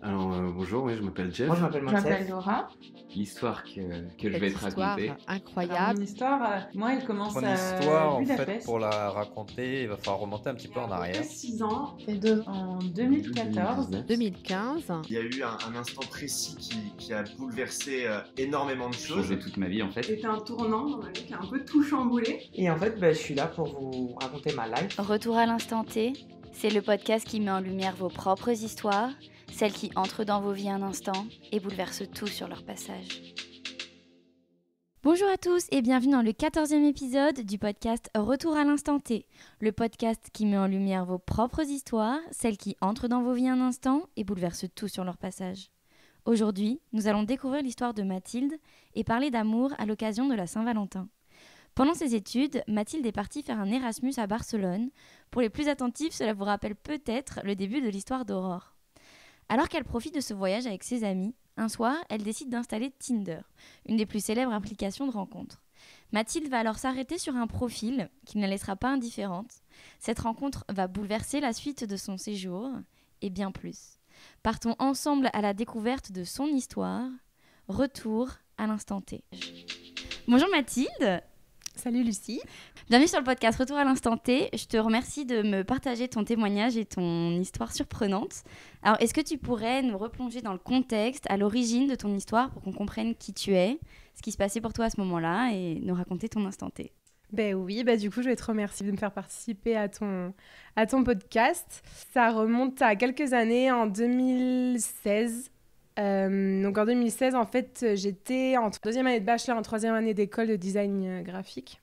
Alors, bonjour, oui, je m'appelle Jeff. Moi, je m'appelle Je m'appelle Monsef. Laura. L'histoire que je vais Cette te histoire raconter. Alors, incroyable. mon histoire, moi, elle commence Mon à histoire, en fait, Budapest. pour la raconter, il va falloir remonter un petit peu en arrière. 6 ans et 2 en 2014. 2015. Il y a eu un instant précis qui a bouleversé énormément de choses. Changé toute ma vie en fait. C'était un tournant dans ma vie qui a un peu tout chamboulé. Et en fait, je suis là pour vous raconter ma life. Retour à l'instant T, c'est le podcast qui met en lumière vos propres histoires, celles qui entrent dans vos vies un instant et bouleversent tout sur leur passage. Bonjour à tous et bienvenue dans le 14e épisode du podcast Retour à l'instant T, le podcast qui met en lumière vos propres histoires, celles qui entrent dans vos vies un instant et bouleversent tout sur leur passage. Aujourd'hui, nous allons découvrir l'histoire de Mathilde et parler d'amour à l'occasion de la Saint-Valentin. Pendant ses études, Mathilde est partie faire un Erasmus à Barcelone. Pour les plus attentifs, cela vous rappelle peut-être le début de l'histoire d'Aurore. Alors qu'elle profite de ce voyage avec ses amis, un soir, elle décide d'installer Tinder, une des plus célèbres applications de rencontres. Mathilde va alors s'arrêter sur un profil qui ne la laissera pas indifférente. Cette rencontre va bouleverser la suite de son séjour, et bien plus. Partons ensemble à la découverte de son histoire. Retour à l'instant T. Bonjour Mathilde. Salut Lucie. Bienvenue sur le podcast Retour à l'instant T. Je te remercie de me partager ton témoignage et ton histoire surprenante. Alors, est-ce que tu pourrais nous replonger dans le contexte, à l'origine de ton histoire, pour qu'on comprenne qui tu es, ce qui se passait pour toi à ce moment-là, et nous raconter ton instant T? Oui, du coup, je vais te remercier de me faire participer à ton podcast. Ça remonte à quelques années, en 2016. Donc en 2016, en fait, j'étais en deuxième année de bachelor, en troisième année d'école de design graphique.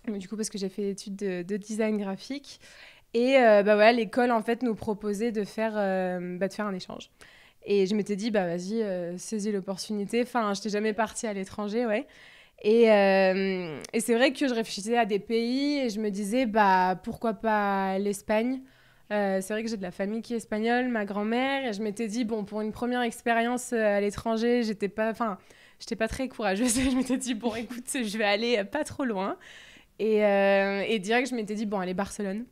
Donc, du coup, parce que j'ai fait études de design graphique. Et voilà, l'école, en fait, nous proposait de faire un échange. Et je m'étais dit, vas-y, saisis l'opportunité. Enfin, je n'étais jamais partie à l'étranger, ouais. Et c'est vrai que je réfléchissais à des pays et je me disais, pourquoi pas l'Espagne. C'est vrai que j'ai de la famille qui est espagnole, ma grand-mère, et je m'étais dit, pour une première expérience à l'étranger, j'étais pas très courageuse. Je m'étais dit, écoute, je vais aller pas trop loin. Et direct, je m'étais dit, allez, Barcelone.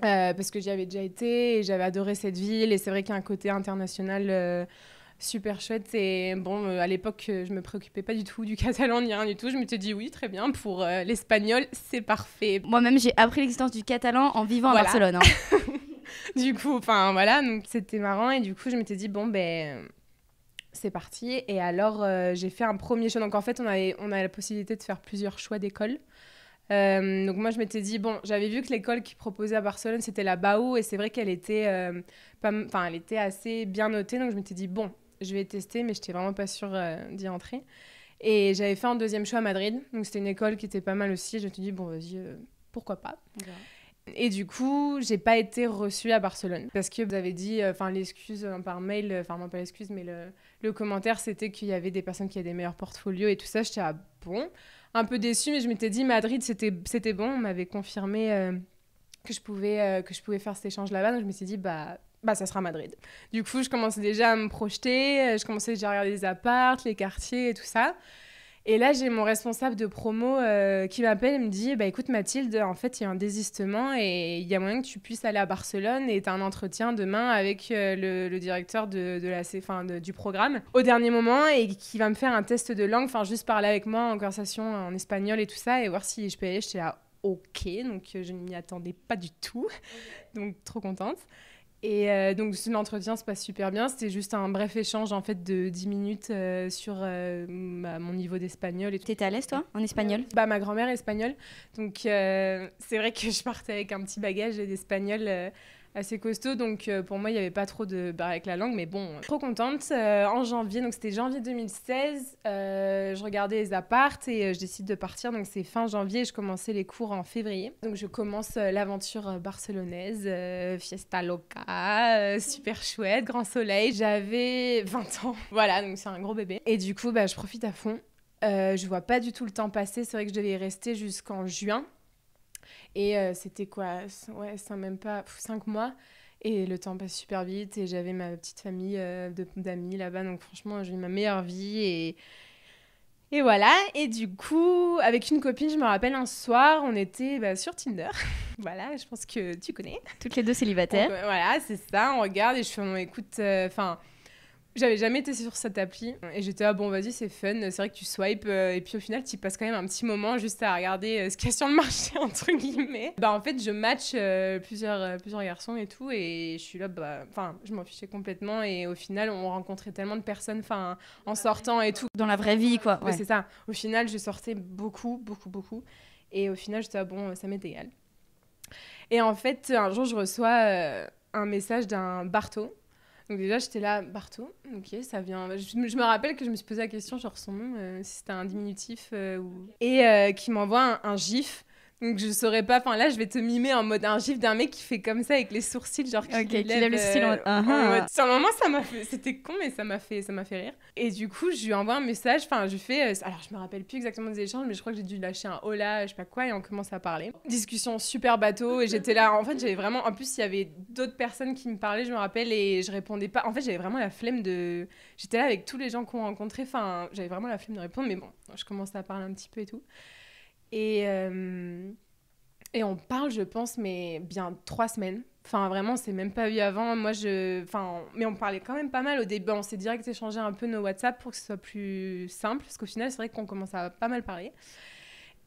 Parce que j'y avais déjà été et j'avais adoré cette ville. Et c'est vrai qu'il y a un côté international super chouette. Et à l'époque, je me préoccupais pas du tout du catalan ni rien du tout. Je m'étais dit, oui, très bien, pour l'espagnol, c'est parfait. Moi-même, j'ai appris l'existence du catalan en vivant à Barcelone. Hein. Du coup, voilà, donc c'était marrant. Et du coup, je m'étais dit, c'est parti. Et alors, j'ai fait un premier choix. Donc, en fait, on a la possibilité de faire plusieurs choix d'école. Donc moi je m'étais dit j'avais vu que l'école qui proposait à Barcelone c'était la BAU et c'est vrai qu'elle était elle était assez bien notée, donc je m'étais dit je vais tester, mais j'étais vraiment pas sûre d'y entrer. Et j'avais fait un deuxième choix à Madrid, donc c'était une école qui était pas mal aussi. Je me suis dit vas-y, pourquoi pas. Okay. Et du coup, j'ai pas été reçue à Barcelone parce que vous avez dit, l'excuse par mail, non pas l'excuse, mais le commentaire, c'était qu'il y avait des personnes qui avaient des meilleurs portfolios et tout ça. J'étais un peu déçue, mais je m'étais dit Madrid, c'était bon. On m'avait confirmé que je pouvais faire cet échange là-bas, donc je me suis dit ça sera Madrid. Du coup, je commençais déjà à me projeter, je commençais déjà à regarder les apparts, les quartiers et tout ça. Et là, j'ai mon responsable de promo qui m'appelle et me dit écoute Mathilde, en fait, il y a un désistement et il y a moyen que tu puisses aller à Barcelone et tu as un entretien demain avec le directeur du programme au dernier moment et qui va me faire un test de langue, juste parler avec moi en conversation en espagnol et tout ça et voir si je peux y aller. J'étais là, ok, donc je ne m'y attendais pas du tout, donc trop contente. Et donc l'entretien se passe super bien. C'était juste un bref échange en fait de 10 minutes sur mon niveau d'espagnol. T'étais à l'aise toi en espagnol? Ma grand-mère est espagnole, donc c'est vrai que je partais avec un petit bagage d'espagnol assez costaud, donc pour moi il n'y avait pas trop de barre avec la langue, mais trop contente. En janvier, donc c'était janvier 2016, je regardais les apparts et je décide de partir, donc c'est fin janvier, je commençais les cours en février. Donc je commence l'aventure barcelonaise, fiesta loca, super chouette, grand soleil, j'avais 20 ans, voilà, donc c'est un gros bébé. Et du coup, je profite à fond, je vois pas du tout le temps passer, c'est vrai que je devais y rester jusqu'en juin. Et c'était même pas 5 mois. Et le temps passe super vite. Et j'avais ma petite famille d'amis là-bas. Donc franchement, j'ai eu ma meilleure vie. Et voilà. Et du coup, avec une copine, je me rappelle un soir, on était sur Tinder. Voilà, je pense que tu connais. Toutes les deux célibataires. Donc, voilà, c'est ça. On regarde et je fais, écoute, J'avais jamais été sur cette appli et j'étais bon vas-y c'est fun, c'est vrai que tu swipes et puis au final tu passes quand même un petit moment juste à regarder ce qu'il y a sur le marché entre guillemets. En fait je match plusieurs garçons et tout et je suis là je m'en fichais complètement et au final on rencontrait tellement de personnes en sortant et tout. Dans la vraie vie quoi. Ouais. C'est ça. Au final je sortais beaucoup et au final j'étais ça m'est égal. Et en fait un jour je reçois un message d'un Barto. Donc déjà, j'étais là, Barto, ok, ça vient... Je me rappelle que je me suis posé la question, genre son nom, si c'était un diminutif ou... Et qui m'envoie un gif. Donc je saurais pas... Enfin là, je vais te mimer en mode un gif d'un mec qui fait comme ça avec les sourcils, genre qui lève les sourcils en mode... Sur le moment, ça m'a fait... C'était con, mais ça m'a fait rire. Et du coup, je lui envoie un message, enfin, je fais... Alors, je me rappelle plus exactement des échanges, mais je crois que j'ai dû lâcher un hola, je sais pas quoi, et on commence à parler. Discussion super bateau, et j'étais là... En fait, j'avais vraiment... En plus, il y avait d'autres personnes qui me parlaient, je me rappelle, et je répondais pas. En fait, j'avais vraiment la flemme de... J'étais là avec tous les gens qu'on rencontrait, enfin, j'avais vraiment la flemme de répondre, mais bon, je commençais à parler un petit peu et tout. Et on parle, je pense, mais bien 3 semaines. Enfin, vraiment, on s'est même pas vu avant. Mais on parlait quand même pas mal au début. On s'est direct échangé un peu nos WhatsApp pour que ce soit plus simple. Parce qu'au final, c'est vrai qu'on commence à pas mal parler.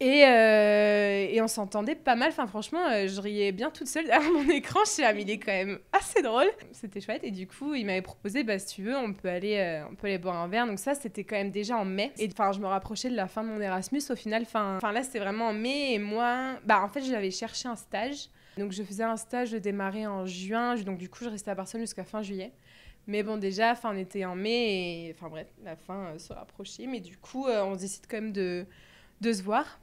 Et on s'entendait pas mal. Enfin, franchement, je riais bien toute seule derrière mon écran. Je suis là, mais il est quand même assez drôle. C'était chouette. Et du coup, il m'avait proposé, si tu veux, on peut aller boire un verre. Donc ça, c'était quand même déjà en mai. Et enfin, je me rapprochais de la fin de mon Erasmus. Au final, là, c'était vraiment en mai. Et moi, en fait, j'avais cherché un stage. Donc, je faisais un stage de démarrer en juin. Donc, du coup, je restais à Barcelone jusqu'à fin juillet. Mais bon, déjà, on était en mai. Et enfin, bref, la fin se rapprochait. Mais du coup, on décide quand même de se voir.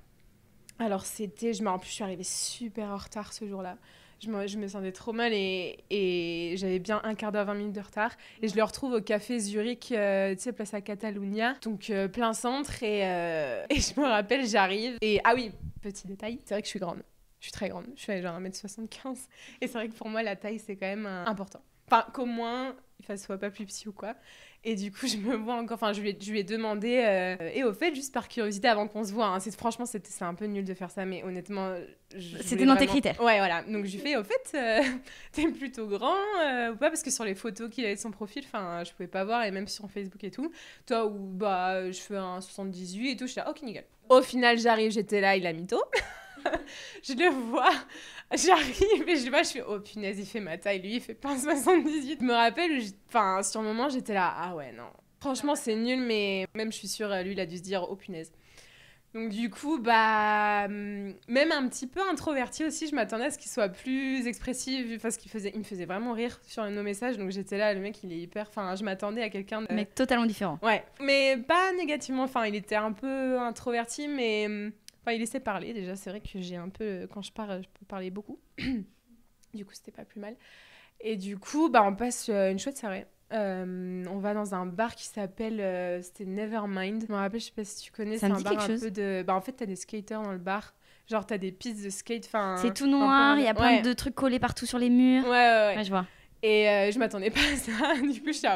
Alors en plus je suis arrivée super en retard ce jour-là. Je me sentais trop mal et j'avais bien un quart d'heure, 20 minutes de retard. Et je le retrouve au café Zurich, tu sais, place à Catalunya, donc plein centre. Et je me rappelle, j'arrive. Et ah oui, petit détail, c'est vrai que je suis grande. Je suis très grande. Je fais genre 1m75. Et c'est vrai que pour moi, la taille, c'est quand même important. Enfin, qu'au moins, il ne soit pas plus petit ou quoi. Et du coup, je me vois encore... Enfin, je lui ai demandé... Et au fait, juste par curiosité, avant qu'on se voit, hein, franchement, c'est un peu nul de faire ça, mais honnêtement... C'était dans tes critères. Ouais, voilà. Donc, je lui fais, au fait, t'es plutôt grand ou pas? Parce que sur les photos qu'il avait de son profil, je pouvais pas voir, et même sur Facebook et tout. Toi, je fais un 78 et tout, je suis là, ok, nickel. Au final, j'arrive, j'étais là, il a mytho. Je le vois, j'arrive et je le vois, je fais oh punaise, il fait ma taille, lui il fait pas 78. Je me rappelle, sur le moment j'étais là, ah ouais non, franchement c'est nul, mais même je suis sûre, lui il a dû se dire oh punaise. Donc du coup, même un petit peu introverti aussi, je m'attendais à ce qu'il soit plus expressif, parce qu'il me faisait vraiment rire sur nos messages, donc j'étais là, le mec il est hyper, je m'attendais à quelqu'un de... Un mec totalement différent. Ouais, mais pas négativement, il était un peu introverti, mais... il laissait parler, déjà, c'est vrai que j'ai un peu... Quand je parle, je peux parler beaucoup. Du coup, c'était pas plus mal. Et du coup, on passe une chouette soirée. On va dans un bar qui s'appelle... c'était Nevermind. Je me rappelle, je sais pas si tu connais, c'est un bar un peu de... en fait, t'as des skaters dans le bar. Genre, t'as des pistes de skate, c'est tout noir, il y a plein de trucs collés partout sur les murs. Ouais, je vois. Et je m'attendais pas à ça. Du coup, je suis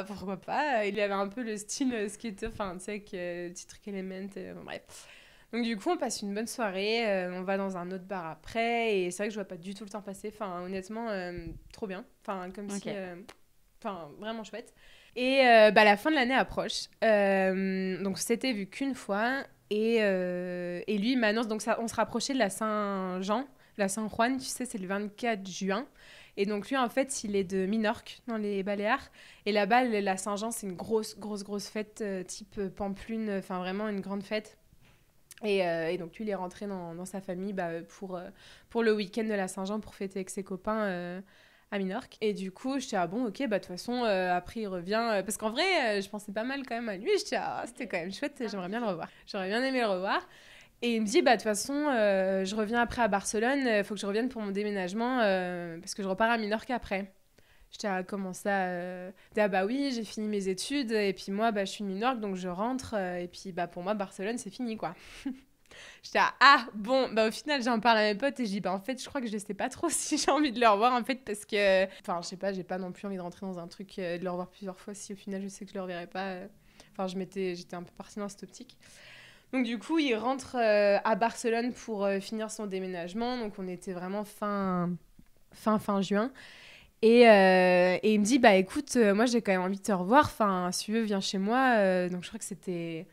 pourquoi pas. Il avait un peu le style skater, tu sais, avec petit truc Element, bref. Donc du coup, on passe une bonne soirée, on va dans un autre bar après, et c'est vrai que je vois pas du tout le temps passer, honnêtement, trop bien, comme si... vraiment chouette. Et la fin de l'année approche, donc c'était vu qu'une fois, et lui il m'annonce, donc on se rapprochait de la Saint-Jean, la Saint-Juan, tu sais, c'est le 24 juin, et donc lui en fait il est de Minorque, dans les Baléares, et là-bas la Saint-Jean c'est une grosse fête type Pamplune, vraiment une grande fête. Et donc lui il est rentré dans sa famille pour le week-end de la Saint-Jean pour fêter avec ses copains à Minorque. Et du coup j'étais ok, de toute façon après il revient parce qu'en vrai je pensais pas mal quand même à lui. J'étais c'était quand même chouette, j'aimerais bien le revoir, j'aurais bien aimé le revoir. Et il me dit de toute façon je reviens après à Barcelone, faut que je revienne pour mon déménagement parce que je repars à Minorque après. J'étais comment ça oui, j'ai fini mes études et puis moi je suis de Minorque donc je rentre et puis pour moi Barcelone c'est fini quoi. J'étais au final j'en parle à mes potes et je dis en fait je crois que je sais pas trop si j'ai envie de le revoir en fait parce que je sais pas, j'ai pas non plus envie de rentrer dans un truc de le revoir plusieurs fois si au final je sais que je le reverrai pas. J'étais un peu partie dans cette optique. Donc du coup il rentre à Barcelone pour finir son déménagement, donc on était vraiment fin juin. Et il me dit, bah écoute, moi j'ai quand même envie de te revoir, enfin, si tu veux, viens chez moi. Donc je crois que c'était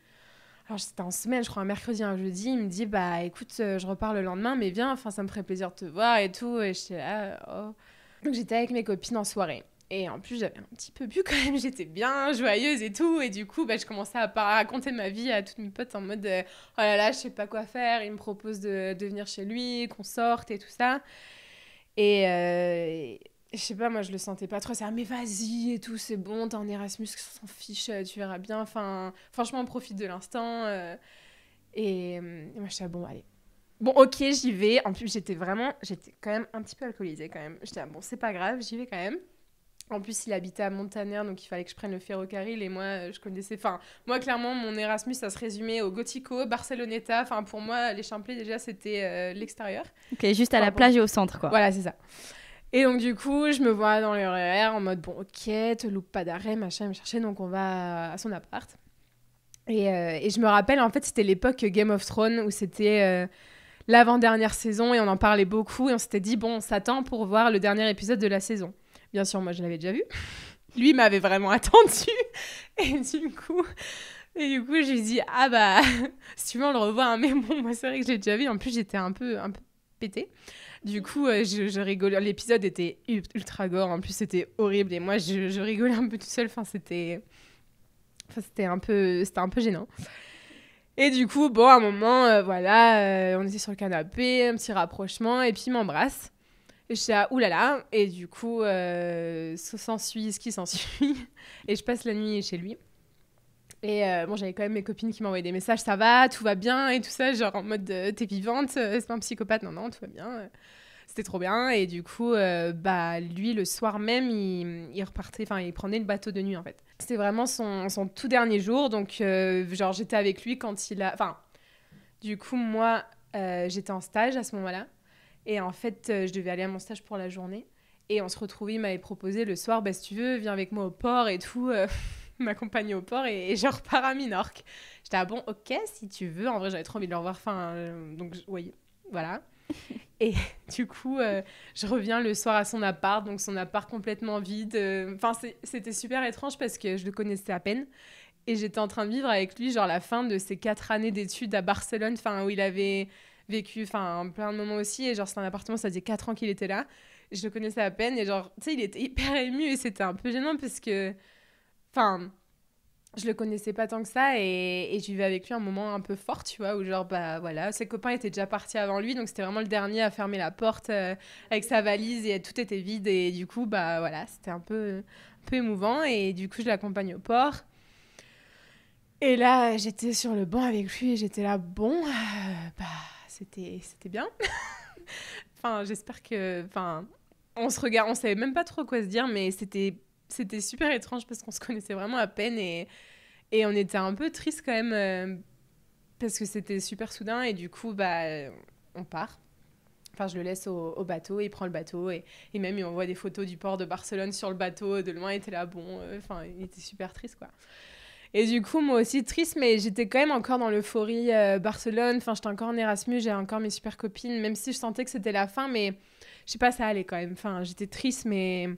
en semaine, je crois un mercredi, un jeudi. Il me dit, bah écoute, je repars le lendemain, mais viens, enfin, ça me ferait plaisir de te voir et tout. Et j'étais là, oh. Donc j'étais avec mes copines en soirée. Et en plus, j'avais un petit peu bu quand même, j'étais bien joyeuse et tout. Et du coup, je commençais à raconter ma vie à toutes mes potes en mode oh là là, je sais pas quoi faire. Il me propose de venir chez lui, qu'on sorte et tout ça. Et je sais pas, moi je le sentais pas trop. C'est mais vas-y et tout, c'est bon, t'es en Erasmus, on s'en fiche, tu verras bien. Enfin, franchement, on profite de l'instant. Et moi, je suis bon, allez. Bon, ok, j'y vais. En plus, j'étais quand même un petit peu alcoolisée quand même. J'étais bon, c'est pas grave, j'y vais quand même. En plus, il habitait à Montaner, donc il fallait que je prenne le ferrocarril. Et moi, je connaissais... Enfin, moi, clairement, mon Erasmus, ça se résumait au Gotico, Barceloneta. Enfin, pour moi, les Champlets, déjà, c'était l'extérieur. Ok, juste à la plage et au centre, quoi. Voilà, c'est ça. Et donc, du coup, je me vois dans le RER en mode, bon, ok, te loupe pas d'arrêt, machin, il me chercher. Donc, on va à son appart. Et je me rappelle, en fait, c'était l'époque Game of Thrones, où c'était... l'avant-dernière saison, et on en parlait beaucoup. Et on s'était dit, bon, on s'attend pour voir le dernier épisode de la saison. Bien sûr, moi, je l'avais déjà vu. Lui m'avait vraiment attendu. Et du coup, je lui dis, ah bah, si tu veux, on le revoit. Hein. Mais bon, moi, c'est vrai que je l'ai déjà vu. En plus, j'étais un peu pétée. Du coup, je rigolais. L'épisode était ultra gore. En plus, c'était horrible. Et moi, je rigolais un peu toute seule. Enfin, c'était un peu gênant. Et du coup, bon, à un moment, on était sur le canapé, un petit rapprochement, et puis il m'embrasse. Et je suis là, oulala. Et du coup, s'ensuit ce qui s'ensuit. Et je passe la nuit chez lui. Et j'avais quand même mes copines qui m'envoyaient des messages, ça va, tout va bien, et tout ça, genre en mode, t'es vivante, c'est pas un psychopathe, non, tout va bien. C'était trop bien. Et du coup, lui, le soir même, il repartait, enfin, il prenait le bateau de nuit, en fait. C'était vraiment son tout dernier jour. Donc, j'étais avec lui quand il a... Enfin, du coup, moi, j'étais en stage à ce moment-là. Et en fait, je devais aller à mon stage pour la journée. Et on se retrouvait, il m'avait proposé le soir, si tu veux, viens avec moi au port et tout, m'accompagner au port. Et je repars à Minorque. J'étais bon, ok, si tu veux. En vrai, j'avais trop envie de le revoir. Enfin, donc, oui, voilà. Et du coup, je reviens le soir à son appart, donc son appart complètement vide. Enfin, c'était super étrange parce que je le connaissais à peine. Et j'étais en train de vivre avec lui, genre la fin de ses 4 années d'études à Barcelone, où il avait vécu plein de moments aussi. Et genre, c'est un appartement, ça faisait 4 ans qu'il était là. Je le connaissais à peine. Et genre, tu sais, il était hyper ému et c'était un peu gênant parce que... Enfin... Je le connaissais pas tant que ça et je vivais avec lui un moment un peu fort, tu vois, où genre, voilà, ses copains étaient déjà partis avant lui, donc c'était vraiment le dernier à fermer la porte avec sa valise et tout était vide et du coup, voilà, c'était un peu émouvant et du coup, je l'accompagne au port. Et là, j'étais sur le banc avec lui et j'étais là, bon, c'était bien. Enfin, j'espère que, on se regarde, on savait même pas trop quoi se dire, mais c'était super étrange parce qu'on se connaissait vraiment à peine et on était un peu tristes quand même parce que c'était super soudain et du coup, on part. Enfin, je le laisse au bateau, il prend le bateau et même il m'envoie des photos du port de Barcelone sur le bateau. De loin, il était là, il était super triste, quoi. Et du coup, moi aussi triste, mais j'étais quand même encore dans l'euphorie Barcelone. Enfin, j'étais encore en Erasmus, j'avais encore mes super copines, même si je sentais que c'était la fin, mais je sais pas, ça allait quand même. Enfin, j'étais triste, mais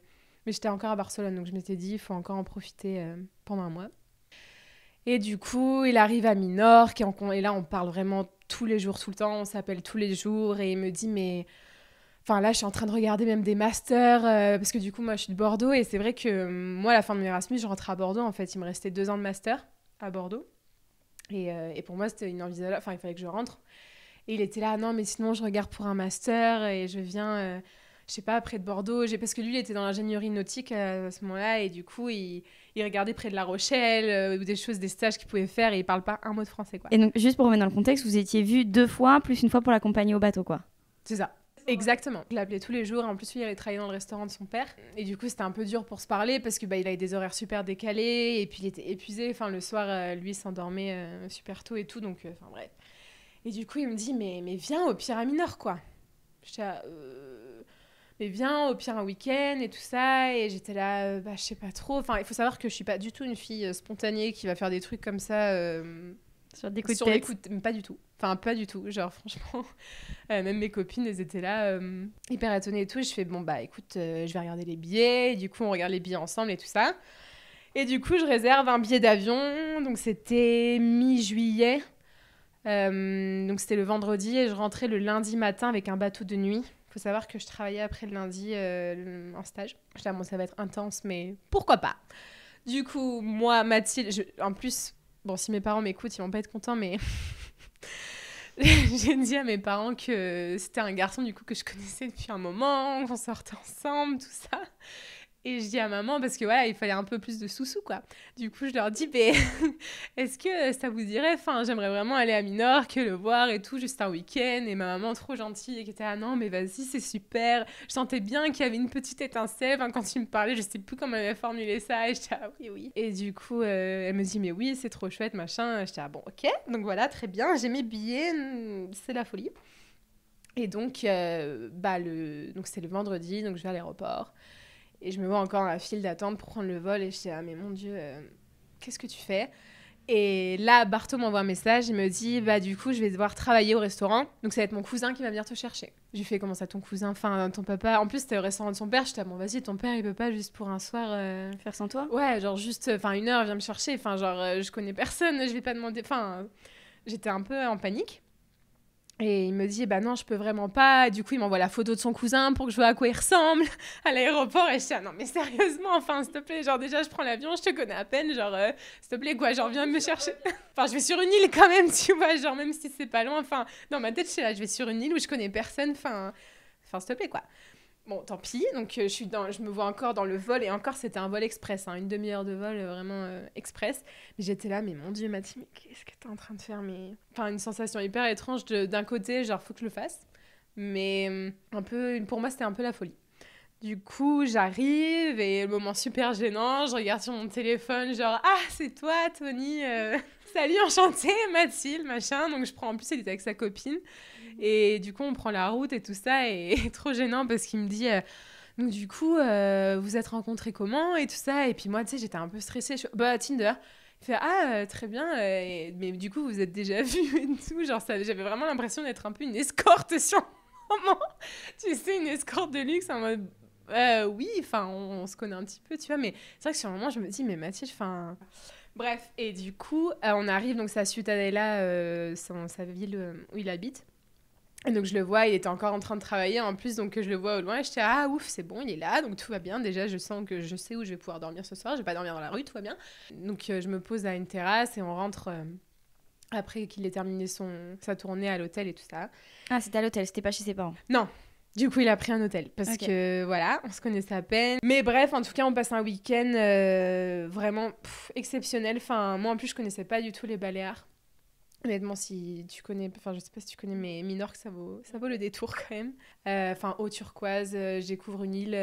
j'étais encore à Barcelone, donc je m'étais dit, il faut encore en profiter pendant un mois. Et du coup, il arrive à Minorque, et là, on parle vraiment tous les jours, tout le temps, on s'appelle tous les jours, et il me dit, mais... Enfin, là, je suis en train de regarder même des masters, parce que du coup, moi, je suis de Bordeaux, et c'est vrai que moi, à la fin de mon Erasmus, je rentrais à Bordeaux, en fait, il me restait 2 ans de master à Bordeaux, et pour moi, c'était inenvisageable, enfin, il fallait que je rentre. Et il était là, non, mais sinon, je regarde pour un master, et je viens... je sais pas, près de Bordeaux, parce que lui, il était dans l'ingénierie nautique à ce moment-là, et du coup, il regardait près de La Rochelle, ou des stages qu'il pouvait faire, et il parle pas un mot de français, quoi. Et donc, juste pour remettre dans le contexte, vous étiez vus 2 fois, plus une fois pour l'accompagner au bateau, quoi. C'est ça. Exactement. Je l'appelais tous les jours, et en plus, lui, il allait travailler dans le restaurant de son père, et du coup, c'était un peu dur pour se parler, parce que il avait des horaires super décalés, et puis il était épuisé, enfin, le soir, lui, il s'endormait super tôt et tout, donc, enfin, bref. Et du coup, il me dit, mais viens au pire à Minorque, quoi. J'étais là, mais viens au pire un week-end et tout ça, et j'étais là, je sais pas trop, enfin il faut savoir que je suis pas du tout une fille spontanée qui va faire des trucs comme ça Sur des coups de Sur tête. des coups de... Pas du tout. Enfin, pas du tout. Genre, franchement, même mes copines, elles étaient là, hyper étonnées et tout. Je fais, bon, bah, écoute, je vais regarder les billets. Et du coup, on regarde les billets ensemble et tout ça. Et du coup, je réserve un billet d'avion. Donc, c'était mi-juillet. Donc, c'était le vendredi. Et je rentrais le lundi matin avec un bateau de nuit. Il faut savoir que je travaillais après le lundi en stage. Je disais, bon, ça va être intense, mais pourquoi pas. Du coup, moi, Mathilde, en plus... Bon, si mes parents m'écoutent, ils vont pas être contents, mais j'ai dit à mes parents que c'était un garçon du coup que je connaissais depuis un moment, qu'on sortait ensemble, tout ça. Et je dis à maman, parce que voilà, il fallait un peu plus de sous-sous, quoi. Du coup, je leur dis, mais est-ce que ça vous dirait, enfin, j'aimerais vraiment aller à Minorque, le voir et tout, juste un week-end. Et ma maman, trop gentille, qui était, ah non, mais vas-y, c'est super. Je sentais bien qu'il y avait une petite étincelle. Enfin, quand tu me parlais, je sais plus comment elle avait formulé ça. Et je dis, ah oui, oui. Et du coup, elle me dit, mais oui, c'est trop chouette, machin. Je dis, ah bon, ok. Donc voilà, très bien. J'ai mes billets, c'est la folie. Et donc, donc c'est le vendredi, donc je vais à l'aéroport. Et je me vois encore dans la file d'attente pour prendre le vol. Et je dis, ah mais mon Dieu, qu'est-ce que tu fais ? Et là, Barto m'envoie un message. Il me dit, bah du coup, je vais devoir travailler au restaurant. Donc ça va être mon cousin qui va venir te chercher. Je lui fais, comment ça, ton cousin ? Enfin, ton papa. En plus, c'était au restaurant de son père. Je dis, bon, vas-y, ton père, il peut pas juste pour un soir... Faire sans toi ? Ouais, genre juste, enfin, 1 heure, viens me chercher. Enfin, genre, je connais personne, je vais pas demander... Enfin, j'étais un peu en panique. Et il me dit, bah non, je peux vraiment pas. Du coup, il m'envoie la photo de son cousin pour que je vois à quoi il ressemble à l'aéroport. Et je dis, ah non, mais sérieusement, enfin, s'il te plaît, genre déjà, je prends l'avion, je te connais à peine, genre, s'il te plaît, quoi, genre, viens me chercher. Enfin, je vais sur une île quand même, tu vois, genre, même si c'est pas loin. Enfin, dans ma tête, je suis là, je vais sur une île où je connais personne, enfin, s'il te plaît, quoi. Bon, tant pis, donc je me vois encore dans le vol, et encore c'était un vol express, hein, 1 demi-heure de vol vraiment express. Mais j'étais là, mais mon Dieu, Mathilde, mais qu'est-ce que t'es en train de faire Enfin, une sensation hyper étrange d'un côté, genre faut que je le fasse, mais un peu, pour moi c'était un peu la folie. Du coup, j'arrive, et le moment super gênant, je regarde sur mon téléphone, genre, ah, c'est toi, Tony, salut, enchantée, Mathilde, machin. Donc je prends, en plus, il était avec sa copine. Et du coup, on prend la route et tout ça, et trop gênant parce qu'il me dit, donc du coup, vous êtes rencontrés comment et tout ça. Et puis moi, tu sais, j'étais un peu stressée. Bah, Tinder. Il fait, ah, très bien, mais du coup, vous êtes déjà vus et tout. Genre, j'avais vraiment l'impression d'être un peu une escorte sur le moment. Tu sais, une escorte de luxe en mode, oui, enfin, on se connaît un petit peu, tu vois. Mais c'est vrai que sur le moment, je me dis, mais Mathilde, enfin... Bref, et du coup, on arrive, donc c'est à Ciutadella, sa ville où il habite. Et donc je le vois, il était encore en train de travailler en plus, donc je le vois au loin, et je dis, ah ouf, c'est bon, il est là, donc tout va bien. Déjà, je sens que je sais où je vais pouvoir dormir ce soir, je vais pas dormir dans la rue, tout va bien. Donc je me pose à une terrasse et on rentre après qu'il ait terminé sa tournée à l'hôtel et tout ça. Ah, c'était à l'hôtel, c'était pas chez ses parents. Non. Du coup, il a pris un hôtel parce que voilà, on se connaissait à peine. Mais bref, en tout cas, on passe un week-end vraiment exceptionnel. Enfin, moi en plus, je connaissais pas du tout les Baléares. Honnêtement, si tu connais, enfin, je sais pas si tu connais, mais Minorque, ça vaut le détour quand même. Enfin, eau turquoise, je découvre une île.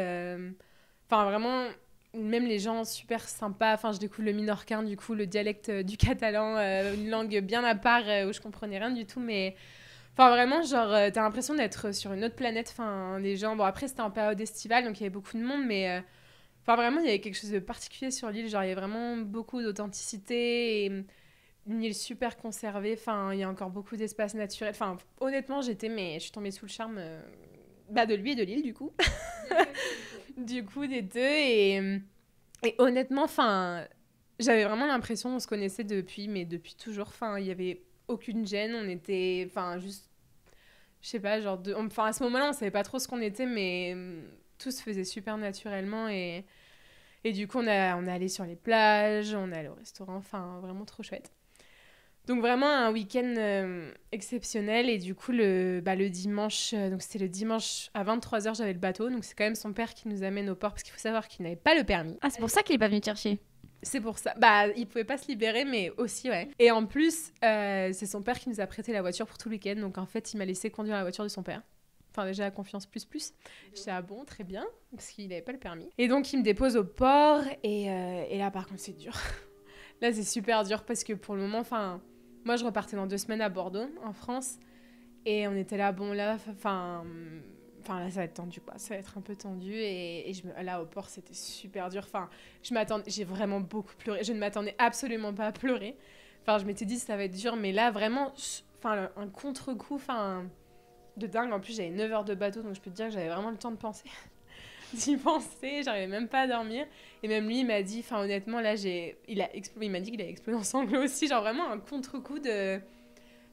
Enfin, vraiment, même les gens super sympas. Enfin, je découvre le minorquin, du coup, le dialecte du catalan, une langue bien à part où je comprenais rien du tout, mais. Enfin, vraiment, genre, t'as l'impression d'être sur une autre planète. Enfin, les gens... Bon, après, c'était en période estivale, donc il y avait beaucoup de monde, mais... Enfin, vraiment, il y avait quelque chose de particulier sur l'île. Genre, il y avait vraiment beaucoup d'authenticité et une île super conservée. Enfin, il y a encore beaucoup d'espace naturel. Enfin, honnêtement, je suis tombée sous le charme de lui et de l'île, du coup. Du coup, des deux. Et honnêtement, enfin, j'avais vraiment l'impression qu'on se connaissait depuis toujours. Enfin, il y avait... aucune gêne, on était, enfin, juste, je sais pas, genre, enfin, à ce moment-là, on savait pas trop ce qu'on était, mais tout se faisait super naturellement, et du coup, on est allé sur les plages, on est allé au restaurant, enfin, vraiment trop chouette. Donc, vraiment, un week-end exceptionnel, et du coup, le dimanche, donc c'était le dimanche à 23h, j'avais le bateau, donc c'est quand même son père qui nous amène au port, parce qu'il faut savoir qu'il n'avait pas le permis. Ah, c'est pour ça qu'il est pas venu te chercher. C'est pour ça. Bah, il pouvait pas se libérer, mais aussi, ouais. Et en plus, c'est son père qui nous a prêté la voiture pour tout le week-end. Donc, en fait, il m'a laissé conduire la voiture de son père. Enfin, déjà, confiance plus. Je dis, ah bon, très bien, parce qu'il n'avait pas le permis. Et donc, il me dépose au port. Et là, par contre, c'est dur. Là, c'est super dur parce que pour le moment, enfin, moi, je repartais dans 2 semaines à Bordeaux, en France. Et on était là, bon, là, Enfin, là, ça va être tendu, quoi. Ça va être un peu tendu. Et là, au port, c'était super dur. Enfin, j'ai vraiment beaucoup pleuré. Je ne m'attendais absolument pas à pleurer. Enfin, je m'étais dit, ça va être dur, mais là, vraiment, enfin, un contre-coup, enfin, de dingue. En plus, j'avais 9 heures de bateau, donc je peux te dire que j'avais vraiment le temps de penser. D'y penser, j'arrivais même pas à dormir. Et même lui, il m'a dit, enfin, honnêtement, là, il m'a dit qu'il a explosé en sanglots aussi, genre vraiment un contre-coup de...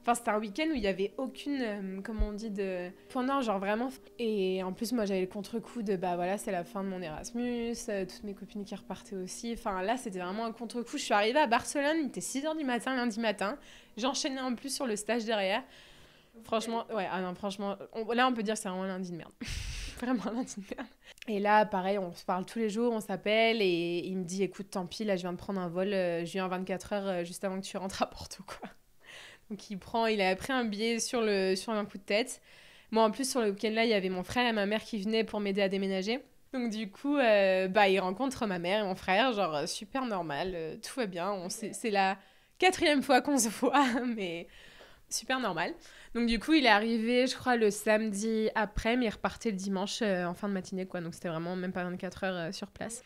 Enfin, c'était un week-end où il y avait aucune, comment on dit, de point nord, genre vraiment. Et en plus, moi, j'avais le contre-coup de, bah voilà, c'est la fin de mon Erasmus, toutes mes copines qui repartaient aussi. Enfin, là, c'était vraiment un contre-coup. Je suis arrivée à Barcelone, il était 6h du matin, lundi matin. J'enchaînais en plus sur le stage derrière. Franchement, ouais, ah non, franchement, là, on peut dire que c'est vraiment un lundi de merde. Vraiment un lundi de merde. Et là, pareil, on se parle tous les jours, on s'appelle et il me dit, écoute, tant pis, là, je viens de prendre un vol, je viens 24 heures juste avant que tu rentres à Porto, quoi. Donc il a pris un billet sur un coup de tête. Moi en plus sur le week-end là il y avait mon frère et ma mère qui venaient pour m'aider à déménager. Donc du coup il rencontre ma mère et mon frère, genre super normal, tout va bien. C'est la 4e fois qu'on se voit, mais super normal. Donc du coup il est arrivé je crois le samedi après, mais il repartait le dimanche en fin de matinée quoi. Donc c'était vraiment même pas 24 heures sur place.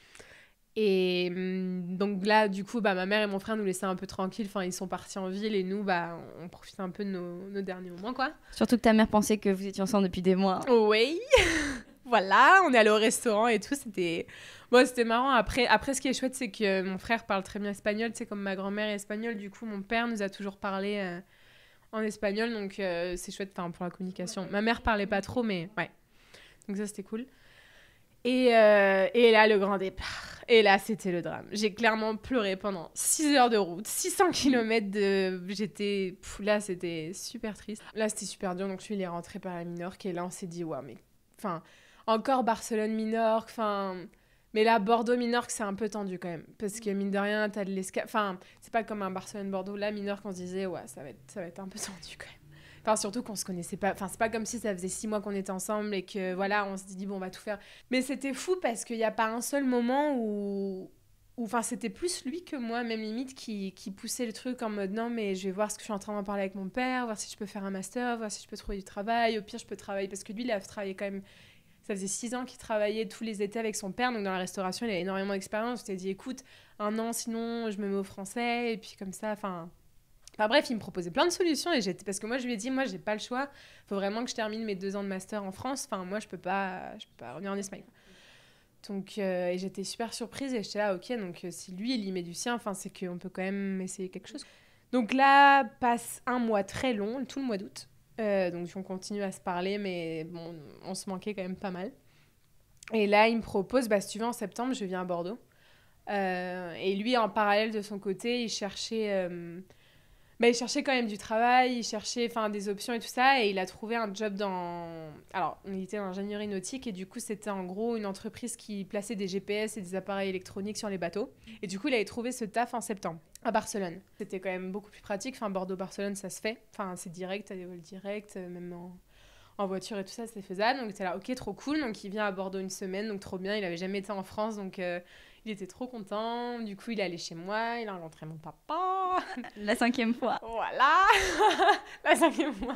Et donc là, du coup, ma mère et mon frère nous laissaient un peu tranquilles. Enfin, ils sont partis en ville et nous, on profitait un peu de nos derniers moments, quoi. Surtout que ta mère pensait que vous étiez ensemble depuis des mois. Oui, voilà, on est allé au restaurant et tout. C'était marrant. Après, ce qui est chouette, c'est que mon frère parle très bien espagnol. Tu sais, comme ma grand-mère est espagnole, du coup, mon père nous a toujours parlé en espagnol. Donc, c'est chouette pour la communication. Ma mère parlait pas trop, mais ouais. Donc ça, c'était cool. Et là, le grand départ. Et là, c'était le drame. J'ai clairement pleuré pendant 6 heures de route, 600 km de... Là, c'était super triste. Là, c'était super dur. Donc, lui, il est rentré par la Minorque. Et là, on s'est dit, ouais, mais... Enfin, encore Barcelone-Minorque. Enfin... Mais là, Bordeaux-Minorque, c'est un peu tendu quand même. Parce que, mine de rien, t'as de l'escale... Enfin, c'est pas comme un Barcelone-Bordeaux. Là, Minorque, on se disait, ouais, ça va être un peu tendu quand même. Enfin, surtout qu'on se connaissait pas. Enfin, c'est pas comme si ça faisait 6 mois qu'on était ensemble et que, voilà, on se dit, bon, on va tout faire. Mais c'était fou parce qu'il n'y a pas un seul moment où... Enfin, c'était plus lui que moi, même limite, qui poussait le truc en mode, non, mais je vais voir ce que je suis en train d'en parler avec mon père, voir si je peux faire un master, voir si je peux trouver du travail. Au pire, je peux travailler. Parce que lui, il a travaillé quand même... Ça faisait 6 ans qu'il travaillait tous les étés avec son père. Donc, dans la restauration, il a énormément d'expérience. Je t'ai dit, écoute, 1 an, sinon, je me mets au français. Et puis, comme ça, enfin... Enfin bref, il me proposait plein de solutions et parce que moi je lui ai dit, moi j'ai pas le choix, faut vraiment que je termine mes 2 ans de master en France, enfin moi je peux pas revenir en Espagne. Donc et j'étais super surprise et j'étais là, ok, donc si lui il y met du sien, enfin c'est qu'on peut quand même essayer quelque chose. Donc là passe un mois très long, tout le mois d'août, donc on continue à se parler, mais bon, on se manquait quand même pas mal. Et là il me propose, si tu veux en septembre je viens à Bordeaux. Et lui en parallèle de son côté il cherchait quand même du travail, il cherchait des options et tout ça, et il a trouvé un job Alors, il était en ingénierie nautique, et du coup, c'était en gros une entreprise qui plaçait des GPS et des appareils électroniques sur les bateaux. Et du coup, il avait trouvé ce taf en septembre, à Barcelone. C'était quand même beaucoup plus pratique. Enfin, Bordeaux-Barcelone, ça se fait. Enfin, c'est direct, t'as des vols directs, même en voiture et tout ça, c'est faisable. Donc, t'es là, ok, trop cool. Donc, il vient à Bordeaux 1 semaine, donc trop bien. Il avait jamais été en France, donc... Il était trop content. Du coup, il est allé chez moi. Il a rencontré mon papa. La 5e fois. Voilà. La 5e fois.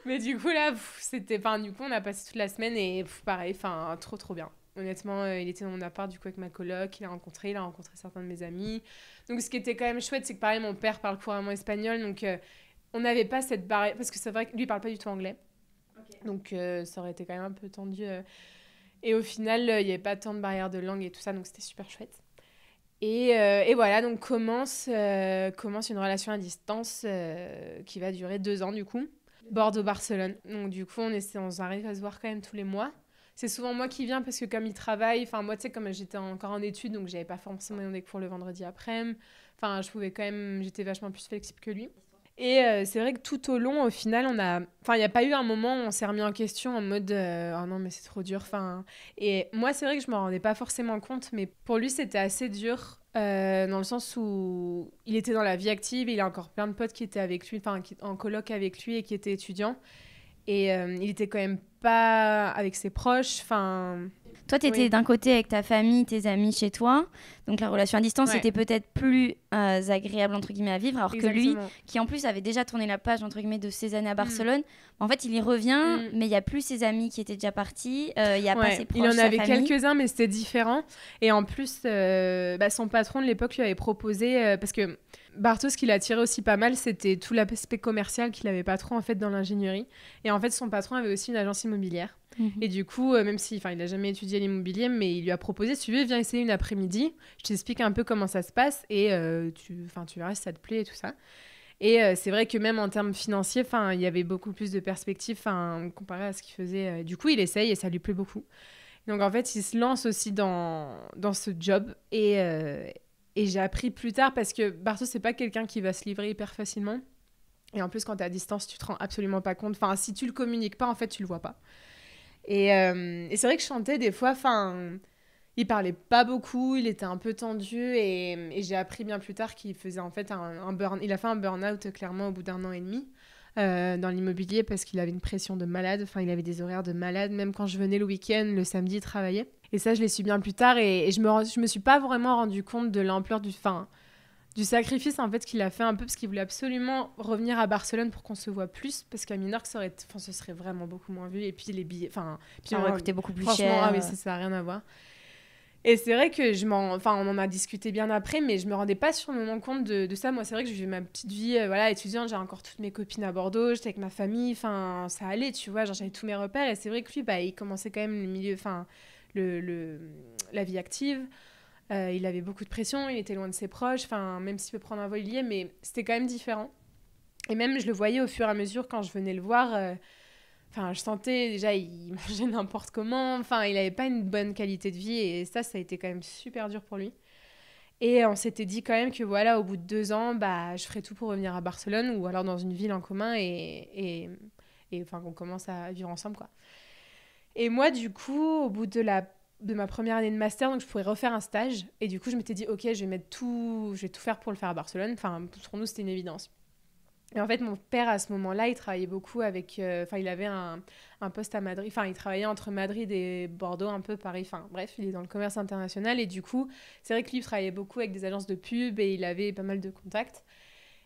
Mais du coup, là, c'était... Enfin, du coup, on a passé toute la semaine et pareil, trop bien. Honnêtement, il était dans mon appart, du coup, avec ma coloc. Il a rencontré certains de mes amis. Donc, ce qui était quand même chouette, c'est que pareil, mon père parle couramment espagnol. Donc, on n'avait pas cette barrière... Parce que c'est vrai que lui, il parle pas du tout anglais. Okay. Donc, ça aurait été quand même un peu tendu... Et au final, il n'y avait pas tant de barrières de langue et tout ça, donc c'était super chouette. Et voilà, donc commence une relation à distance qui va durer 2 ans, du coup. Bordeaux-Barcelone. Donc du coup, on arrive à se voir quand même tous les mois. C'est souvent moi qui viens parce que comme il travaille, enfin moi, tu sais, comme j'étais encore en études, donc j'avais pas forcément des cours le vendredi après-midi. Enfin, j'étais vachement plus flexible que lui. Et c'est vrai que tout au long, au final, il n'y a pas eu un moment où on s'est remis en question en mode oh non, mais c'est trop dur. Et moi, c'est vrai que je ne m'en rendais pas forcément compte, mais pour lui, c'était assez dur dans le sens où il était dans la vie active, il a encore plein de potes qui étaient avec lui, en coloc avec lui et qui étaient étudiants. Et il était quand même pas avec ses proches. Toi, tu étais d'un côté avec ta famille, tes amis chez toi. Donc, la relation à distance était peut-être plus agréable, entre guillemets, à vivre. Alors que lui, qui en plus avait déjà tourné la page, entre guillemets, de ses années à Barcelone, en fait, il y revient, mais il n'y a plus ses amis qui étaient déjà partis. Il n'y a pas ses proches, il en avait sa famille. quelques-uns, mais c'était différent. Et en plus, son patron de l'époque lui avait proposé... parce que Bartos, ce qui l'attirait aussi pas mal, c'était tout l'aspect commercial qu'il n'avait pas trop, en fait, dans l'ingénierie. Et en fait, son patron avait aussi une agence immobilière. Et du coup, même si il n'a jamais étudié l'immobilier, mais il lui a proposé, si tu veux, viens essayer une après-midi, je t'explique un peu comment ça se passe et tu verras si ça te plaît et tout ça. Et c'est vrai que même en termes financiers, il y avait beaucoup plus de perspectives comparé à ce qu'il faisait. Du coup, il essaye et ça lui plaît beaucoup. Donc en fait, il se lance aussi dans ce job et j'ai appris plus tard parce que Bartos, c'est pas quelqu'un qui va se livrer hyper facilement. Et en plus, quand t'es à distance, tu te rends absolument pas compte. Enfin, si tu le communiques pas, en fait, tu le vois pas. Et c'est vrai que je chantais des fois, il parlait pas beaucoup, il était un peu tendu et j'ai appris bien plus tard qu'il faisait en fait il a fait un burn-out clairement au bout d'1 an et demi dans l'immobilier parce qu'il avait une pression de malade, il avait des horaires de malade, même quand je venais le week-end, le samedi, il travaillait. Et ça, je l'ai su bien plus tard et je me suis pas vraiment rendu compte de l'ampleur du sacrifice en fait qu'il a fait un peu parce qu'il voulait absolument revenir à Barcelone pour qu'on se voit plus parce qu'à Minorque ce serait vraiment beaucoup moins vu et puis les billets ça aurait coûté beaucoup plus cher. Ah oui, ça a rien à voir. Et c'est vrai que on en a discuté bien après, mais je me rendais pas sur le moment compte de ça. Moi, c'est vrai que je vivais ma petite vie étudiante, j'ai encore toutes mes copines à Bordeaux, j'étais avec ma famille, ça allait, tu vois, j'avais tous mes repères et c'est vrai que lui, il commençait quand même le milieu, la vie active. Il avait beaucoup de pression, il était loin de ses proches, même s'il peut prendre un vol, il y est, mais c'était quand même différent. Et même, je le voyais au fur et à mesure quand je venais le voir, je sentais déjà, il mangeait n'importe comment, il n'avait pas une bonne qualité de vie, et ça a été quand même super dur pour lui. Et on s'était dit quand même que au bout de 2 ans, je ferais tout pour revenir à Barcelone, ou alors dans une ville en commun, et qu'on commence à vivre ensemble, quoi. Et moi, du coup, au bout de ma première année de master, donc je pourrais refaire un stage. Et du coup, je m'étais dit, ok, je vais tout faire pour le faire à Barcelone. Pour nous, c'était une évidence. Et en fait, mon père, à ce moment-là, il travaillait beaucoup avec... il avait un poste à Madrid. Il travaillait entre Madrid et Bordeaux, un peu Paris. Bref, il est dans le commerce international. Et du coup, c'est vrai que lui, il travaillait beaucoup avec des agences de pub et il avait pas mal de contacts.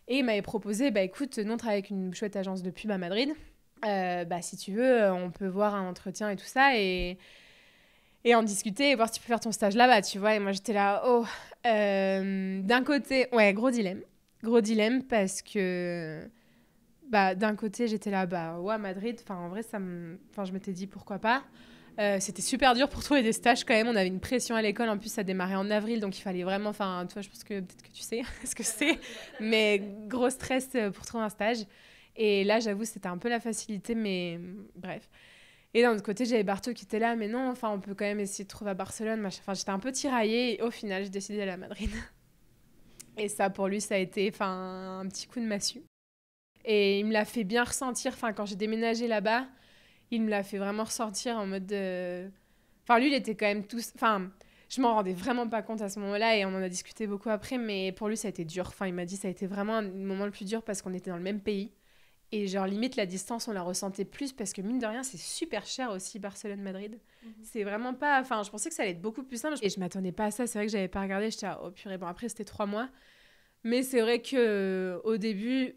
Et il m'avait proposé, écoute, nous, on travaille avec une chouette agence de pub à Madrid. Si tu veux, on peut voir un entretien et tout ça. Et en discuter et voir si tu peux faire ton stage là-bas, tu vois. Et moi, j'étais là, d'un côté, gros dilemme parce que, d'un côté, j'étais là, Madrid, en vrai, je m'étais dit, pourquoi pas. C'était super dur pour trouver des stages quand même. On avait une pression à l'école. En plus, ça démarrait en avril, donc il fallait vraiment, tu vois, je pense que peut-être que tu sais ce que c'est. Mais gros stress pour trouver un stage. Et là, j'avoue, c'était un peu la facilité, mais bref. Et d'un autre côté, j'avais Barto qui était là, mais non, on peut quand même essayer de trouver à Barcelone. J'étais un peu tiraillée et au final, j'ai décidé d'aller à Madrid. Et ça, pour lui, ça a été un petit coup de massue. Et il me l'a fait bien ressentir. Quand j'ai déménagé là-bas, il me l'a fait vraiment ressentir en mode de... lui, il était quand même tous... je m'en rendais vraiment pas compte à ce moment-là et on en a discuté beaucoup après, mais pour lui, ça a été dur. Il m'a dit que ça a été vraiment un moment le plus dur parce qu'on était dans le même pays. Et limite, la distance, on la ressentait plus parce que mine de rien, c'est super cher aussi, Barcelone-Madrid. C'est vraiment pas... je pensais que ça allait être beaucoup plus simple et je m'attendais pas à ça. C'est vrai que j'avais pas regardé, j'étais oh purée. Bon, après, c'était 3 mois. Mais c'est vrai qu'au début,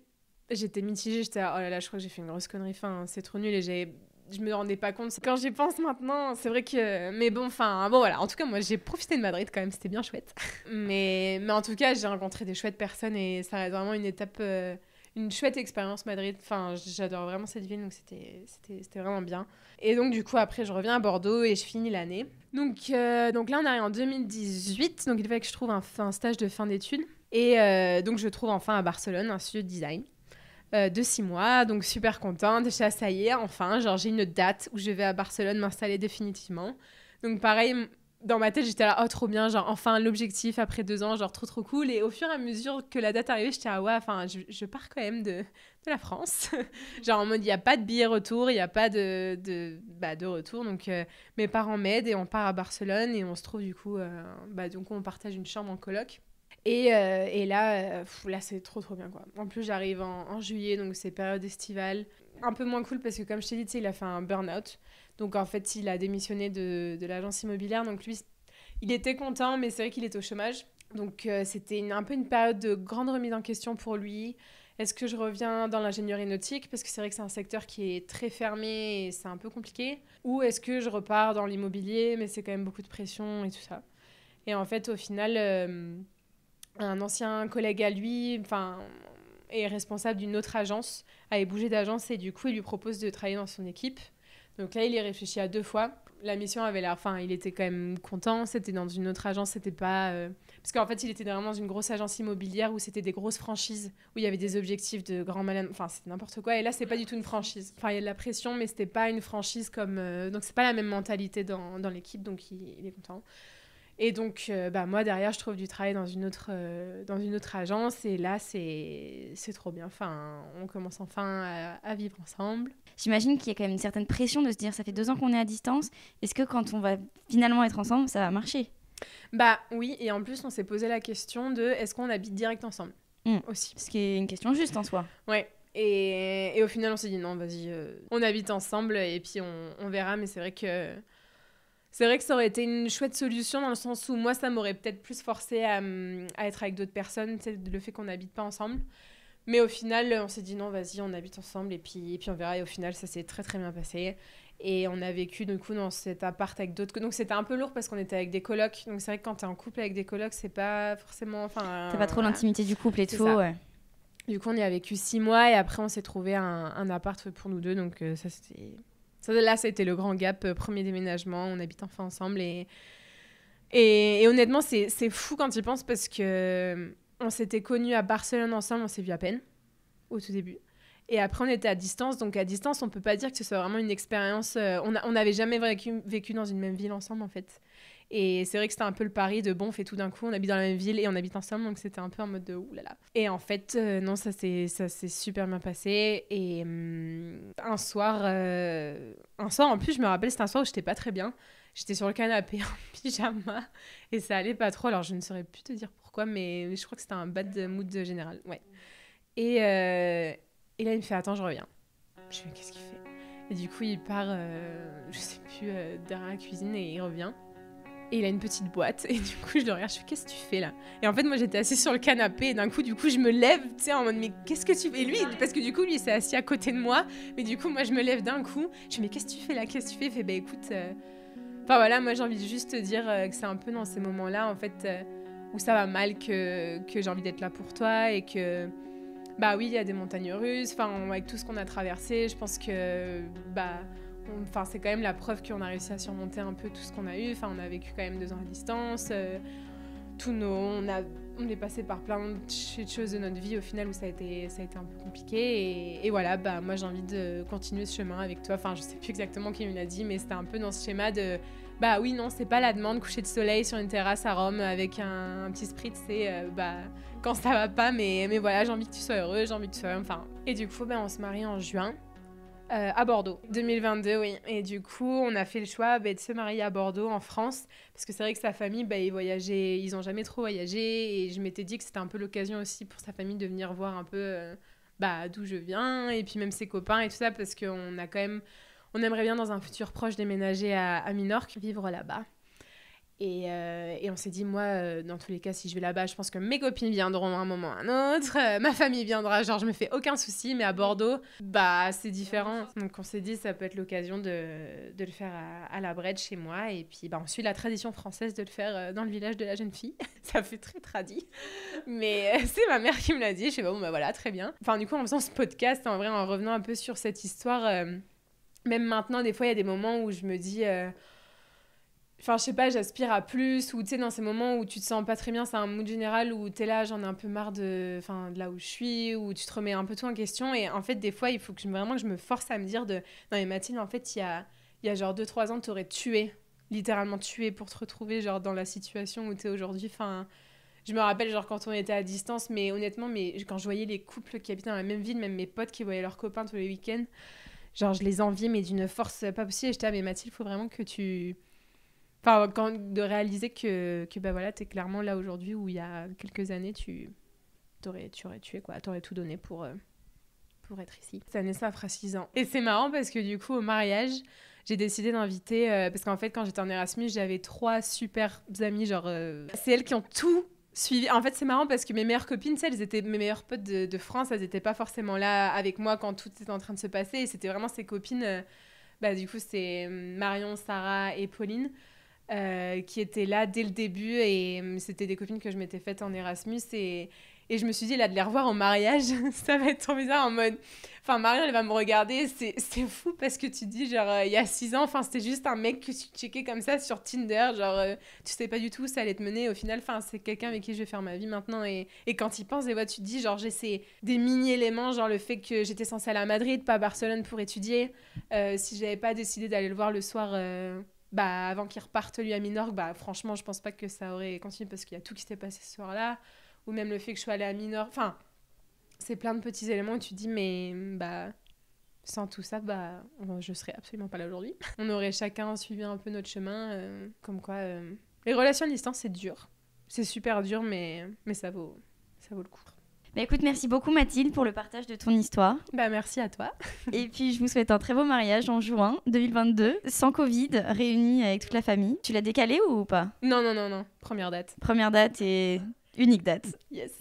j'étais mitigée. J'étais oh là là, je crois que j'ai fait une grosse connerie. C'est trop nul et je me rendais pas compte. Quand j'y pense maintenant, c'est vrai que... Mais bon, voilà. En tout cas, moi, j'ai profité de Madrid quand même. C'était bien chouette. mais en tout cas, j'ai rencontré des chouettes personnes et ça reste vraiment une étape... une chouette expérience Madrid, j'adore vraiment cette ville, donc c'était vraiment bien. Et donc du coup après je reviens à Bordeaux et je finis l'année. Donc là on arrive en 2018, donc il fallait que je trouve un stage de fin d'études. Et donc je trouve enfin à Barcelone un studio de design de 6 mois, donc super contente. Je suis ça y est, enfin, j'ai une date où je vais à Barcelone m'installer définitivement. Donc pareil... Dans ma tête, j'étais là, oh, trop bien, enfin, l'objectif après 2 ans, trop cool. Et au fur et à mesure que la date arrivait, j'étais là, je pars quand même de la France. En mode, il n'y a pas de billet retour, il n'y a pas de retour. Donc, mes parents m'aident et on part à Barcelone et on se trouve, du coup, donc on partage une chambre en coloc. Et là, c'est trop bien, quoi. En plus, j'arrive en juillet, donc c'est période estivale. Un peu moins cool parce que, comme je t'ai dit, il a fait un burn-out. Donc en fait, il a démissionné de l'agence immobilière. Donc lui, il était content, mais c'est vrai qu'il était au chômage. Donc c'était un peu une période de grande remise en question pour lui. Est-ce que je reviens dans l'ingénierie nautique, parce que c'est vrai que c'est un secteur qui est très fermé et c'est un peu compliqué, ou est-ce que je repars dans l'immobilier, mais c'est quand même beaucoup de pression et tout ça. Et en fait, au final, un ancien collègue à lui est responsable d'une autre agence, avait bougé d'agence et du coup, il lui propose de travailler dans son équipe. Donc là, il y réfléchi à 2 fois. La mission avait l'air... Enfin, il était quand même content. C'était dans une autre agence, c'était pas... Parce qu'en fait, il était vraiment dans une grosse agence immobilière où c'était des grosses franchises, où il y avait des objectifs de grands malins... Enfin, c'était n'importe quoi. Et là, c'est pas du tout une franchise. Enfin, il y a de la pression, mais c'était pas une franchise comme... Donc, c'est pas la même mentalité dans l'équipe, donc il est content. Et donc, moi, derrière, je trouve du travail dans une autre agence. Et là, c'est trop bien. Enfin, on commence enfin à vivre ensemble. J'imagine qu'il y a quand même une certaine pression de se dire, ça fait 2 ans qu'on est à distance. Est-ce que quand on va finalement être ensemble, ça va marcher ? Bah oui, et en plus, on s'est posé la question de est-ce qu'on habite direct ensemble aussi. Ce qui est une question juste en soi. Ouais. Et au final, on s'est dit non, vas-y, on habite ensemble et puis on verra. Mais c'est vrai que ça aurait été une chouette solution dans le sens où moi, ça m'aurait peut-être plus forcé à être avec d'autres personnes, le fait qu'on n'habite pas ensemble. Mais au final, on s'est dit non, vas-y, on habite ensemble et puis on verra. Et au final, ça s'est très très bien passé. Et on a vécu du coup dans cet appart avec d'autres... Donc c'était un peu lourd parce qu'on était avec des colocs. Donc c'est vrai que quand t'es en couple avec des colocs, c'est pas forcément... T'as pas trop l'intimité du couple et tout. Ouais. Du coup, on y a vécu 6 mois et après, on s'est trouvé un appart pour nous deux. Donc ça, c'était... Là, ça a été le grand gap. Premier déménagement, on habite enfin ensemble. Et honnêtement, c'est fou quand tu y penses parce que... On s'était connus à Barcelone ensemble, on s'est vus à peine, au tout début. Et après, on était à distance. Donc, à distance, on ne peut pas dire que ce soit vraiment une expérience... on n'avait jamais vécu dans une même ville ensemble, en fait. Et c'est vrai que c'était un peu le pari de, bon, on fait tout d'un coup, on habite dans la même ville et on habite ensemble. Donc, c'était un peu en mode de, oulala. Et en fait, non, ça s'est super bien passé. Et un soir, en plus, je me rappelle, c'était un soir où je n'étais pas très bien. J'étais sur le canapé en pyjama et ça allait pas trop. Alors, je ne saurais plus te dire pourquoi, mais je crois que c'était un bad mood général. Ouais. Et là, il me fait « Attends, je reviens ». Je fais « Qu'est-ce qu'il fait ?» Et du coup, il part, je sais plus, derrière la cuisine et il revient. Et il a une petite boîte. Et du coup, je le regarde, je fais « Qu'est-ce que tu fais là ?» Et en fait, moi, j'étais assise sur le canapé et d'un coup, je me lève, tu sais, en mode « Mais qu'est-ce que tu fais ?» Et lui, parce que du coup, lui, il s'est assis à côté de moi. Mais du coup, moi, je me lève d'un coup. Je fais « Mais qu'est-ce que tu fais là ? Qu'est-ce que tu fais ?» Il fait « Bah écoute... » Enfin voilà, moi j'ai envie de juste te dire que c'est un peu dans ces moments-là en fait où ça va mal que j'ai envie d'être là pour toi et que bah oui, il y a des montagnes russes, enfin avec tout ce qu'on a traversé, je pense que c'est quand même la preuve qu'on a réussi à surmonter un peu tout ce qu'on a eu, enfin on a vécu quand même 2 ans à distance, on est passé par plein de choses de notre vie au final où ça a été un peu compliqué et voilà, moi j'ai envie de continuer ce chemin avec toi. Enfin, je sais plus exactement qui me l'a dit, mais c'était un peu dans ce schéma de oui, non, c'est pas la demande, coucher de soleil sur une terrasse à Rome avec un petit spritz, c'est quand ça va pas, mais voilà, j'ai envie que tu sois heureux, j'ai envie que tu sois... Enfin, et du coup, on se marie en juin. À Bordeaux, 2022, oui. Et du coup, on a fait le choix de se marier à Bordeaux, en France, parce que c'est vrai que sa famille, ils voyageaient, ils n'ont jamais trop voyagé, et je m'étais dit que c'était un peu l'occasion aussi pour sa famille de venir voir un peu d'où je viens, et puis même ses copains et tout ça, parce qu'on a quand même, on aimerait bien dans un futur proche déménager à Minorque, vivre là-bas. Et on s'est dit, moi, dans tous les cas, si je vais là-bas, je pense que mes copines viendront à un moment ou à un autre, ma famille viendra, genre je me fais aucun souci, mais à Bordeaux, c'est différent. Donc on s'est dit, ça peut être l'occasion de le faire à la Brède chez moi, et puis on suit la tradition française de le faire dans le village de la jeune fille. Ça fait très tradi, mais c'est ma mère qui me l'a dit, je fais bon, voilà, très bien. Enfin, du coup, en faisant ce podcast, en vrai, en revenant un peu sur cette histoire, même maintenant, des fois, il y a des moments où je me dis... Enfin, je sais pas, j'aspire à plus, ou tu sais, dans ces moments où tu te sens pas très bien, c'est un mood général où t'es là, j'en ai un peu marre de là où je suis, où tu te remets un peu tout en question, et en fait, des fois, il faut que je me force à me dire non mais Mathilde, en fait, il y a genre 2-3 ans, t'aurais littéralement tué pour te retrouver, genre, dans la situation où t'es aujourd'hui, enfin... Je me rappelle, genre, quand on était à distance, mais honnêtement, quand je voyais les couples qui habitaient dans la même ville, même mes potes qui voyaient leurs copains tous les week-ends, genre, je les enviais, mais d'une force pas possible, et j'étais mais Mathilde, il faut vraiment que tu... Enfin, de réaliser que voilà, t'es clairement là aujourd'hui où il y a quelques années, tu aurais tué, quoi. T'aurais tout donné pour être ici. Cette année, ça fera 6 ans. Et c'est marrant parce que du coup, au mariage, j'ai décidé d'inviter, parce qu'en fait, quand j'étais en Erasmus, j'avais 3 super amies, genre, c'est elles qui ont tout suivi. En fait, c'est marrant parce que mes meilleures copines, elles étaient mes meilleures potes de France, elles n'étaient pas forcément là avec moi quand tout était en train de se passer, et c'était vraiment ces copines, du coup, c'est Marion, Sarah et Pauline, qui étaient là dès le début, et c'était des copines que je m'étais faites en Erasmus, et je me suis dit, là, de les revoir en mariage, ça va être trop bizarre, en mode... Enfin, Marion, elle va me regarder, c'est fou parce que tu dis, genre, il y a 6 ans, c'était juste un mec que tu checkais comme ça sur Tinder, genre, tu sais pas du tout où ça allait te mener, au final, c'est quelqu'un avec qui je vais faire ma vie maintenant, et quand il pense, des fois, tu te dis, genre, j'ai des mini-éléments, genre le fait que j'étais censée aller à Madrid, pas à Barcelone pour étudier, si j'avais pas décidé d'aller le voir le soir... avant qu'il reparte lui à Minorque, franchement, je pense pas que ça aurait continué parce qu'il y a tout qui s'était passé ce soir-là, ou même le fait que je sois allée à Minorque, c'est plein de petits éléments où tu te dis, mais sans tout ça, je serais absolument pas là aujourd'hui. On aurait chacun suivi un peu notre chemin, comme quoi les relations à distance, c'est dur. C'est super dur, mais ça vaut le coup. Écoute, merci beaucoup Mathilde pour le partage de ton histoire. Merci à toi. Et puis je vous souhaite un très beau mariage en juin 2022, sans Covid, réunis avec toute la famille. Tu l'as décalé ou pas ? Non. Première date. Première date et unique date. Yes.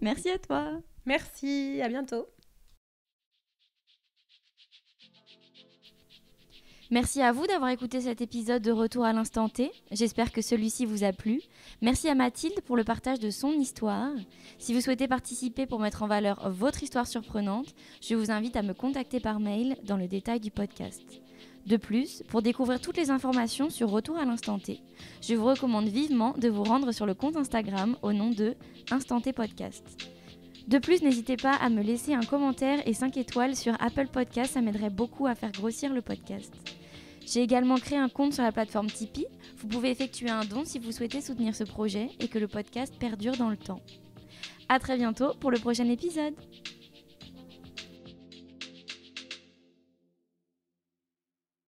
Merci à toi. Merci, à bientôt. Merci à vous d'avoir écouté cet épisode de Retour à l'instant T. J'espère que celui-ci vous a plu. Merci à Mathilde pour le partage de son histoire. Si vous souhaitez participer pour mettre en valeur votre histoire surprenante, je vous invite à me contacter par mail dans le détail du podcast. De plus, pour découvrir toutes les informations sur Retour à l'instant T, je vous recommande vivement de vous rendre sur le compte Instagram au nom de Instant T Podcast. De plus, n'hésitez pas à me laisser un commentaire et 5 étoiles sur Apple Podcast, ça m'aiderait beaucoup à faire grossir le podcast. J'ai également créé un compte sur la plateforme Tipeee. Vous pouvez effectuer un don si vous souhaitez soutenir ce projet et que le podcast perdure dans le temps. À très bientôt pour le prochain épisode.